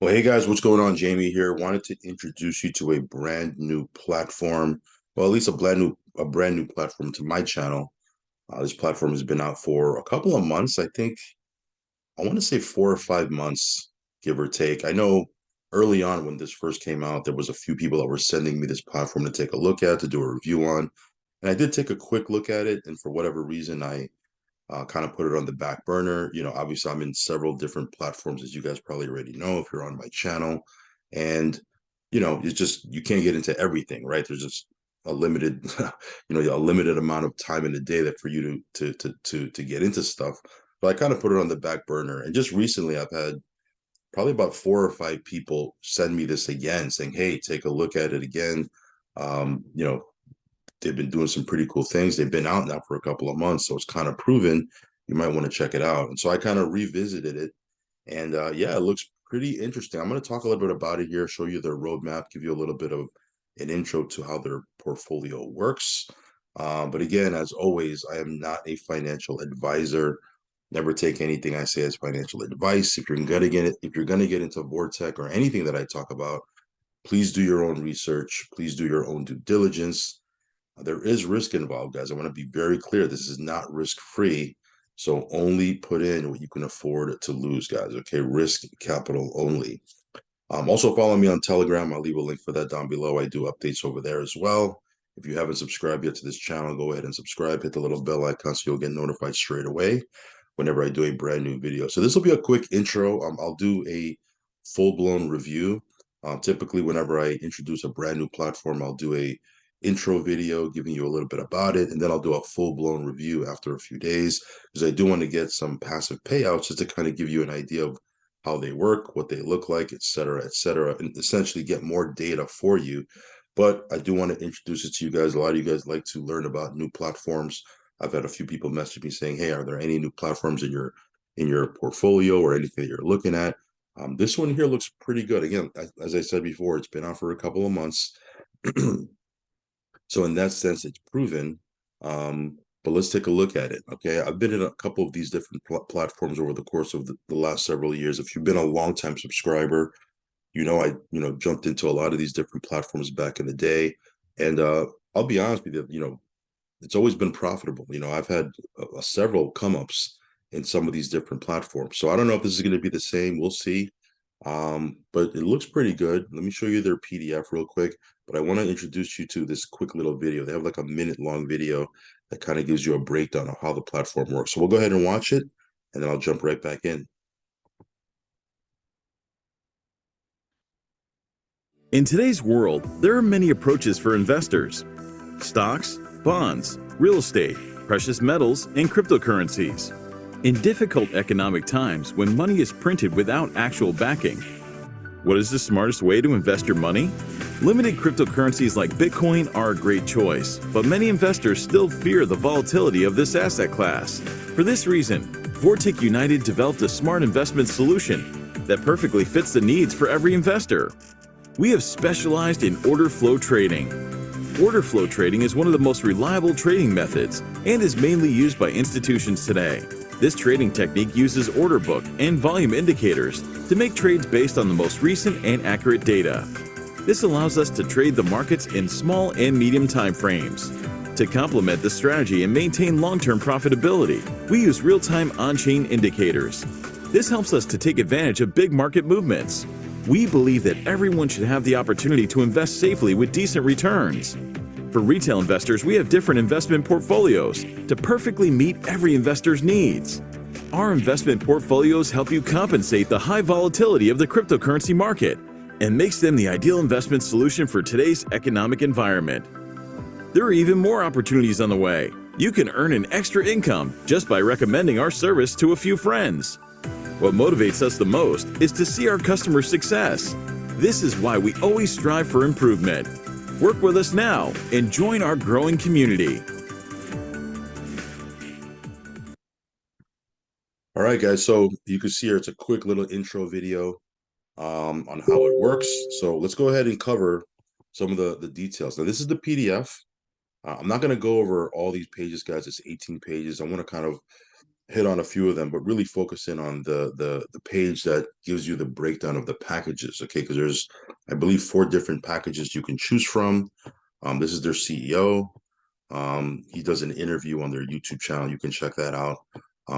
Well, hey guys, what's going on? Jamie here. Wanted to introduce you to a brand new platform. Well, at least a brand new platform to my channel. This platform has been out for a couple of months. I think I want to say 4 or 5 months, give or take. I know early on when this first came out, there was a few people that were sending me this platform to take a look at, to do a review on. And I did take a quick look at it, and for whatever reason, I kind of put it on the back burner. Obviously, I'm in several different platforms, as you guys probably already know if you're on my channel. And, it's just, you can't get into everything, right? There's just a limited, a limited amount of time in the day that for you to get into stuff. But I kind of put it on the back burner. And just recently, I've had probably about 4 or 5 people send me this again, saying, "Hey, take a look at it again." Um, you know, they've been doing some pretty cool things. They've been out now for a couple of months, so it's kind of proven. You might want to check it out. And so I kind of revisited it, and yeah, it looks pretty interesting. I'm going to talk a little bit about it here, show you their roadmap, give you a little bit of an intro to how their portfolio works. But again, as always, I am not a financial advisor. Never take anything I say as financial advice. If you're gonna get into Vortec or anything that I talk about, please do your own research. Please do your own due diligence. There is risk involved, guys. I want to be very clear. This is not risk free. So only put in what you can afford to lose, guys. Okay. Risk capital only. Also, follow me on Telegram. I'll leave a link for that down below. I do updates over there as well. If you haven't subscribed yet to this channel, go ahead and subscribe. Hit the little bell icon so you'll get notified straight away whenever I do a brand new video. So this will be a quick intro. I'll do a full-blown review. Typically, whenever I introduce a brand new platform, I'll do a intro video giving you a little bit about it, and then I'll do a full-blown review after a few days because I do want to get some passive payouts just to kind of give you an idea of how they work, what they look like, et cetera, and essentially get more data for you. But I do want to introduce it to you guys. A lot of you guys like to learn about new platforms. I've had a few people message me saying, "Hey, are there any new platforms in your portfolio or anything that you're looking at?" This one here looks pretty good. Again, as I said before, it's been out for a couple of months. So in that sense, it's proven. But let's take a look at it. Okay, I've been in a couple of these different platforms over the course of the last several years. If you've been a long time subscriber, I jumped into a lot of these different platforms back in the day, and I'll be honest with you, it's always been profitable. I've had several come ups in some of these different platforms. So I don't know if this is going to be the same. We'll see. But it looks pretty good. Let me show you their PDF real quick. But I want to introduce you to this quick little video. They have like a minute long video that kind of gives you a breakdown of how the platform works. So we'll go ahead and watch it, and then I'll jump right back in. In today's world, there are many approaches for investors: stocks, bonds, real estate, precious metals, and cryptocurrencies. In difficult economic times when money is printed without actual backing, what is the smartest way to invest your money? Limited cryptocurrencies like Bitcoin are a great choice, but many investors still fear the volatility of this asset class. For this reason, Vortec United developed a smart investment solution that perfectly fits the needs for every investor. We have specialized in order flow trading. Order flow trading is one of the most reliable trading methods and is mainly used by institutions today. This trading technique uses order book and volume indicators to make trades based on the most recent and accurate data. This allows us to trade the markets in small and medium time frames. To complement this strategy and maintain long-term profitability, we use real-time on-chain indicators. This helps us to take advantage of big market movements. We believe that everyone should have the opportunity to invest safely with decent returns. For retail investors, we have different investment portfolios to perfectly meet every investor's needs. Our investment portfolios help you compensate the high volatility of the cryptocurrency market and makes them the ideal investment solution for today's economic environment. There are even more opportunities on the way. You can earn an extra income just by recommending our service to a few friends. What motivates us the most is to see our customers' success. This is why we always strive for improvement. Work with us now and join our growing community. All right, guys. So you can see here, it's a quick little intro video on how it works. So let's go ahead and cover some of the details. Now, this is the PDF. I'm not going to go over all these pages, guys. It's 18 pages. I want to kind of hit on a few of them, but really focus in on the page that gives you the breakdown of the packages. Okay, because there's, I believe, 4 different packages you can choose from. This is their CEO. He does an interview on their YouTube channel. You can check that out.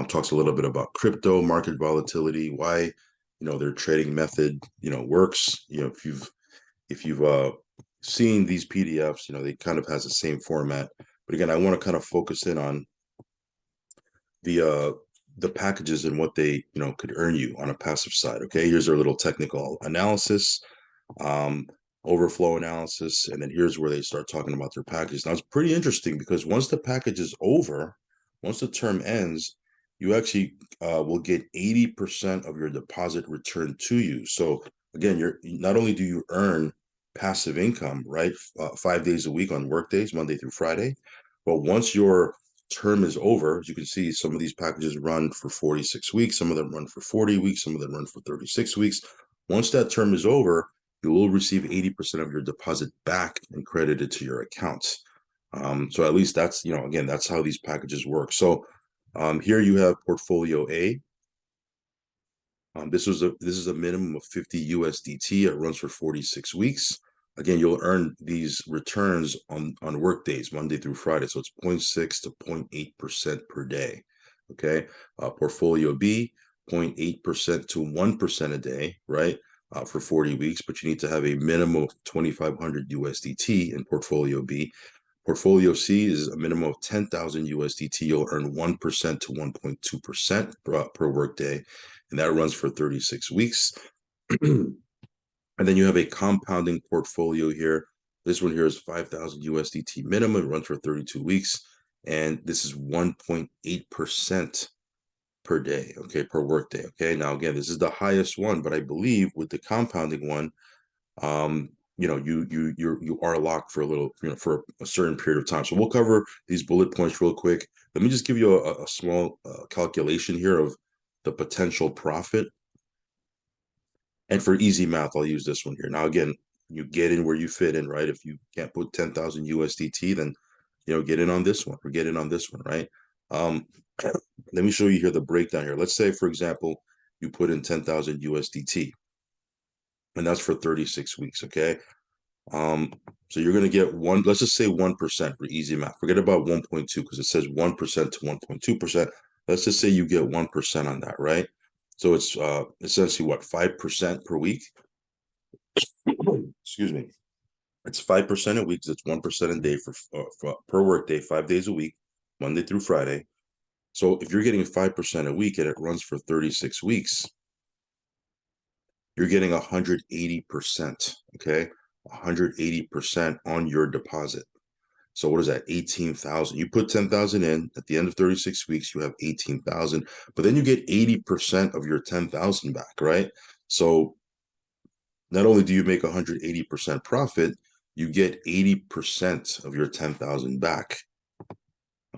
Talks a little bit about crypto, market volatility, why their trading method works. If you've seen these PDFs, they kind of has the same format. But again, I want to kind of focus in on the uh the packages and what they could earn you on a passive side. Okay, here's our little technical analysis, um, overflow analysis, and then here's where they start talking about their packages. Now it's pretty interesting because once the package is over, once the term ends, you actually will get 80% of your deposit returned to you. So again, you're not only do you earn passive income, right, 5 days a week on work days, Monday through Friday, but once your term is over, as you can see, some of these packages run for 46 weeks, some of them run for 40 weeks, some of them run for 36 weeks. Once that term is over, you will receive 80% of your deposit back and credited to your account. So at least that's, again, that's how these packages work. So here you have portfolio A. This is a minimum of 50 USDT. It runs for 46 weeks. Again, you'll earn these returns on work days, Monday through Friday. So it's 0.6 to 0.8% per day. Okay. Portfolio B, 0.8% to 1% a day, right? For 40 weeks, but you need to have a minimum of 2,500 USDT in portfolio B. Portfolio C is a minimum of 10,000 USDT. You'll earn 1% to 1.2% per workday, and that runs for 36 weeks. And then you have a compounding portfolio here. This one here is 5,000 USDT minimum. It runs for 32 weeks, and this is 1.8% per day, okay, per workday. Okay, now again, this is the highest one, but I believe with the compounding one, you are locked for a little, for a certain period of time. So we'll cover these bullet points real quick. Let me just give you a small calculation here of the potential profit. And for easy math, I'll use this one here. Now, again, you get in where you fit in, right? If you can't put 10,000 USDT, then get in on this one or get in on this one, right? Let me show you here the breakdown here. Let's say, for example, you put in 10,000 USDT, and that's for 36 weeks, okay? Um, so you're going to get let's just say 1% for easy math. Forget about 1.2 because it says 1% to 1.2%. Let's just say you get 1% on that, right? So it's essentially what, 5% per week? Excuse me. It's 5% a week. It's 1% a day for per work day, 5 days a week, Monday through Friday. So if you're getting 5% a week and it runs for 36 weeks, you're getting 180%. Okay, 180% on your deposit. So what is that? 18,000. You put 10,000 in. At the end of 36 weeks, you have 18,000. But then you get 80% of your 10,000 back, right? So not only do you make 180% profit, you get 80% of your 10,000 back.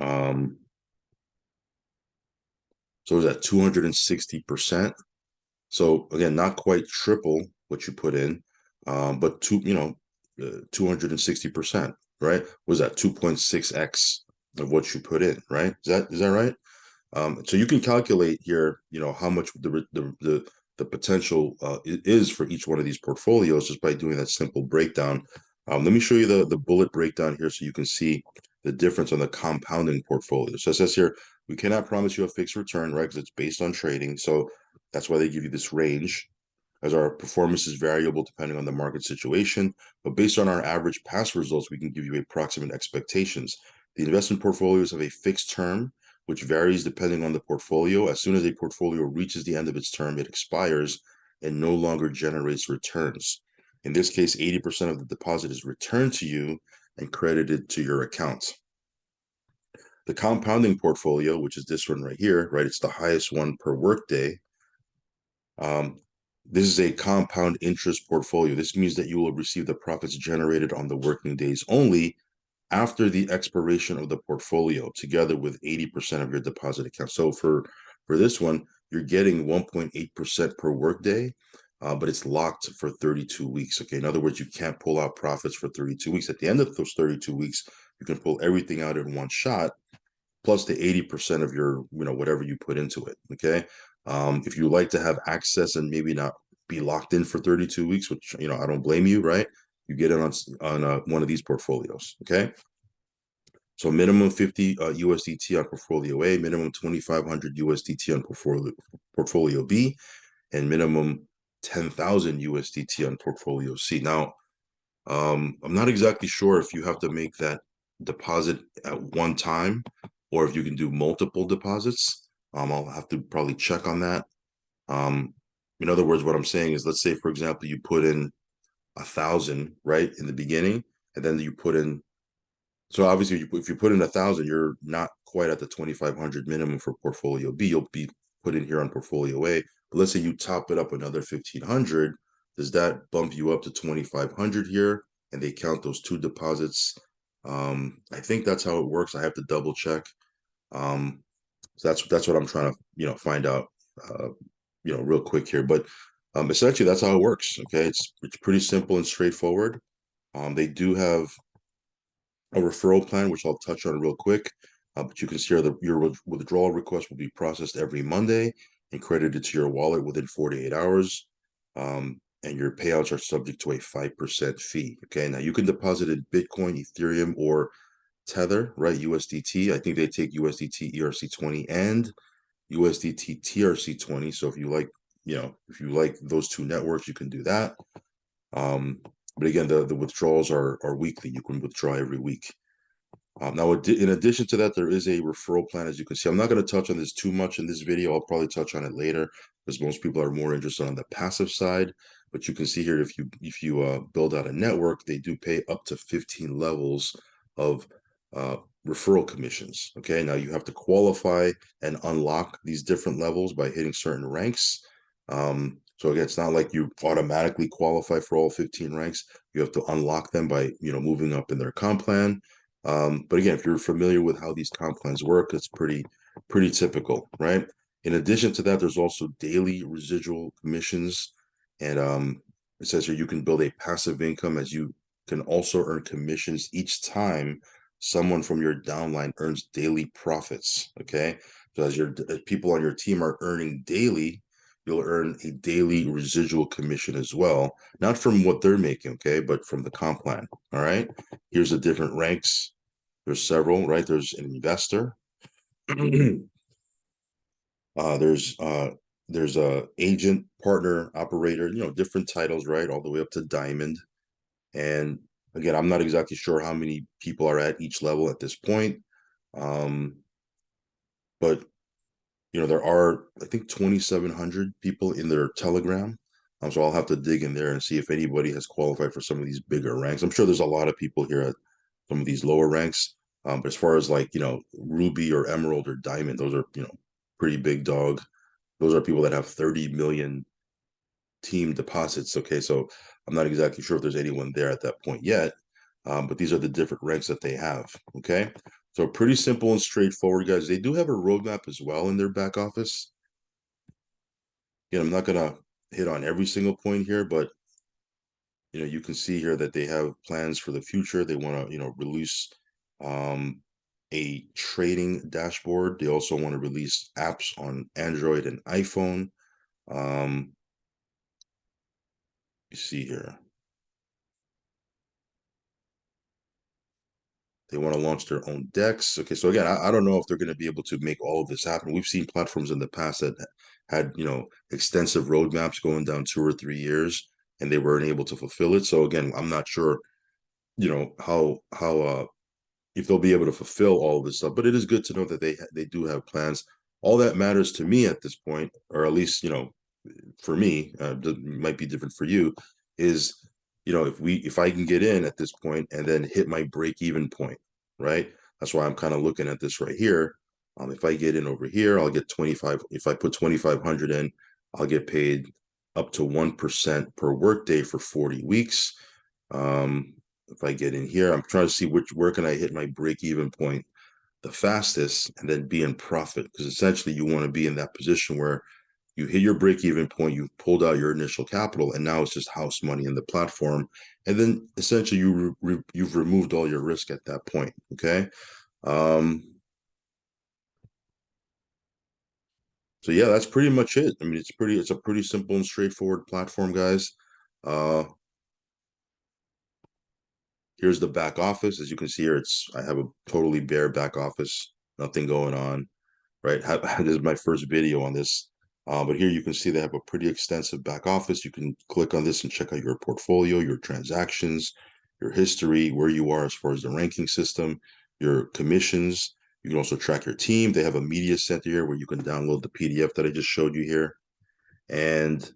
So is that 260%? So again, not quite triple what you put in, but 260%, right? Was that 2.6x of what you put in, right? Is that right? So you can calculate here, how much the potential is for each one of these portfolios just by doing that simple breakdown. Let me show you the bullet breakdown here so you can see the difference on the compounding portfolio. So it says here, we cannot promise you a fixed return, right? Because it's based on trading. So that's why they give you this range, as our performance is variable depending on the market situation. But based on our average past results, we can give you approximate expectations. The investment portfolios have a fixed term, which varies depending on the portfolio. As soon as a portfolio reaches the end of its term, it expires and no longer generates returns. In this case, 80% of the deposit is returned to you and credited to your account. The compounding portfolio, which is this one right here, right? It's the highest one per workday. This is a compound interest portfolio. This means that you will receive the profits generated on the working days only after the expiration of the portfolio, together with 80% of your deposit account. So for this one, you're getting 1.8% per workday, but it's locked for 32 weeks. Okay, in other words, you can't pull out profits for 32 weeks. At the end of those 32 weeks, you can pull everything out in one shot, plus the 80% of your, whatever you put into it. Okay. If you like to have access and maybe not be locked in for 32 weeks, which, I don't blame you, right? You get it on one of these portfolios. Okay. So minimum 50 USDT on portfolio A, minimum 2,500 USDT on portfolio B, and minimum 10,000 USDT on portfolio C. Now, I'm not exactly sure if you have to make that deposit at one time or if you can do multiple deposits. I'll have to probably check on that. Um, in other words, what I'm saying is, let's say, for example, you put in 1,000 right in the beginning, and then you put in. So obviously, if you put in 1,000, you're not quite at the 2,500 minimum for portfolio B. You'll be put in here on portfolio A. But let's say you top it up another 1,500. Does that bump you up to 2,500 here? And they count those two deposits. I think that's how it works. I have to double check. Um, so that's what I'm trying to find out real quick here. But essentially that's how it works. Okay, it's pretty simple and straightforward. They do have a referral plan, which I'll touch on real quick. But you can see your withdrawal request will be processed every Monday and credited to your wallet within 48 hours. And your payouts are subject to a 5% fee. Okay, now you can deposit in Bitcoin, Ethereum, or Tether, right? USDT. I think they take USDT ERC20 and USDT TRC20. So if you like those two networks, you can do that. But again, the withdrawals are weekly. You can withdraw every week. Now, in addition to that, there is a referral plan, as you can see. I'm not going to touch on this too much in this video. I'll probably touch on it later because most people are more interested on the passive side. But you can see here, if you build out a network, they do pay up to 15 levels of uh, referral commissions. Okay, now you have to qualify and unlock these different levels by hitting certain ranks. So again, it's not like you automatically qualify for all 15 ranks. You have to unlock them by moving up in their comp plan. But again, if you're familiar with how these comp plans work, it's pretty typical, right? In addition to that, there's also daily residual commissions, and it says here you can build a passive income as you can also earn commissions each time someone from your downline earns daily profits. Okay, so as people on your team are earning daily, you'll earn a daily residual commission as well, not from what they're making, okay, but from the comp plan. All right, here's the different ranks. There's several, right? There's an investor. uh, there's uh, there's a agent, partner, operator. Different titles, right? All the way up to diamond. And again, I'm not exactly sure how many people are at each level at this point. Um, but there are, I think, 2,700 people in their Telegram. So I'll have to dig in there and see if anybody has qualified for some of these bigger ranks. I'm sure there's a lot of people here at some of these lower ranks. But as far as like, Ruby or Emerald or Diamond, those are, pretty big dog. Those are people that have 30 million team deposits. Okay, so I'm not exactly sure if there's anyone there at that point yet. But these are the different ranks that they have. Okay, so pretty simple and straightforward, guys. They do have a roadmap as well in their back office. Again, I'm not gonna hit on every single point here, but you can see here that they have plans for the future. They want to, release um, a trading dashboard. They also want to release apps on Android and iPhone. Um, you see here, they want to launch their own decks. Okay, so again, I don't know if they're going to be able to make all of this happen. We've seen platforms in the past that had, extensive roadmaps going down 2 or 3 years, and they weren't able to fulfill it. So again, I'm not sure, how if they'll be able to fulfill all of this stuff. But it is good to know that they do have plans. All that matters to me at this point, or at least for me, might be different for you, is if I can get in at this point and then hit my break even point, right? That's why I'm kind of looking at this right here. If I get in over here, I'll get 25. If I put 2,500 in, I'll get paid up to 1% per workday for 40 weeks. If I get in here, I'm trying to see where can I hit my break even point the fastest and then be in profit, because essentially you want to be in that position where you hit your break even point, you've pulled out your initial capital, and now it's just house money in the platform, and then essentially you've removed all your risk at that point. Okay. um So yeah, that's pretty much it. I mean, it's a pretty simple and straightforward platform, guys. Uh, Here's the back office. As you can see here, I have a totally bare back office, nothing going on, right? This is my first video on this. But here you can see they have a pretty extensive back office. You can click on this and check out your portfolio, your transactions, your history, where you are as far as the ranking system, your commissions. You can also track your team. They have a media center here where you can download the PDF that I just showed you here. And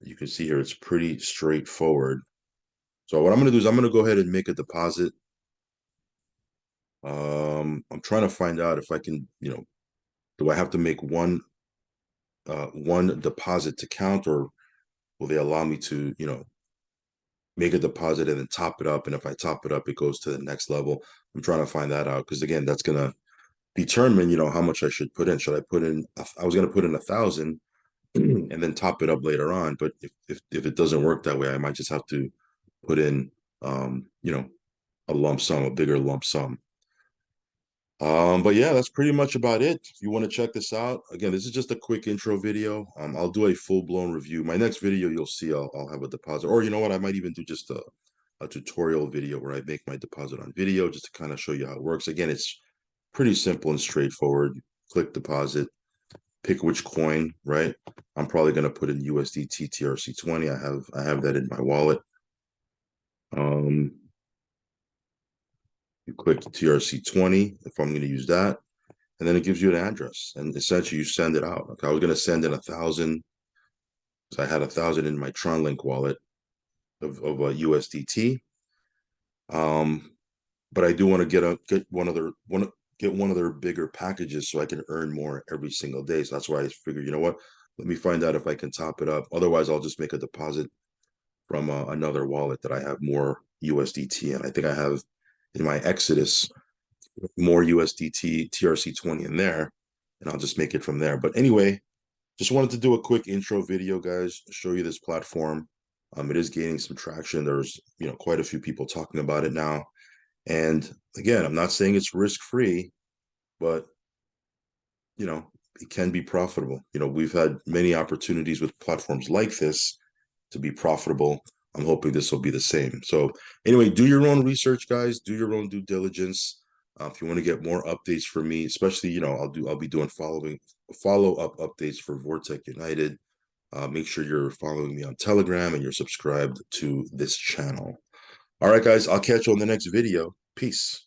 you can see here, it's pretty straightforward. So what I'm going to do is I'm going to go ahead and make a deposit. I'm trying to find out if I can, do I have to make one deposit to count, or will they allow me to, make a deposit and then top it up? And if I top it up, it goes to the next level. I'm trying to find that out because again, that's gonna determine, how much I should put in. Should I put in? I was gonna put in 1,000 and then top it up later on. But if it doesn't work that way, I might just have to put in, a lump sum, a bigger lump sum. But yeah, that's pretty much about it. If you want to check this out, again, this is just a quick intro video. I'll do a full-blown review. My next video, you'll see I'll have a deposit, or you know what, I might even do just a tutorial video where I make my deposit on video just to kind of show you how it works. Again, it's pretty simple and straightforward. Click deposit, pick which coin, right? I'm probably gonna put in USDT TRC20. I have that in my wallet. Um, you click TRC20 if I'm gonna use that. And then it gives you an address, and essentially you send it out. Okay, I was gonna send in 1,000, so I had 1,000 in my TronLink wallet of USDT. Um, but I do want to get one of their bigger packages so I can earn more every single day. So that's why I figured, you know what? Let me find out if I can top it up. Otherwise, I'll just make a deposit from another wallet that I have more USDT, and I think I have in my Exodus more USDT TRC20 in there, and I'll just make it from there. But anyway, just wanted to do a quick intro video, guys, show you this platform. It is gaining some traction. There's, quite a few people talking about it now. And again, I'm not saying it's risk-free, but, you know, it can be profitable. We've had many opportunities with platforms like this to be profitable. I'm hoping this will be the same. So anyway, do your own research, guys. Do your own due diligence. If you want to get more updates from me, especially, I'll be doing follow-up updates for Vortec United. Make sure you're following me on Telegram and you're subscribed to this channel. All right, guys, I'll catch you on the next video. Peace.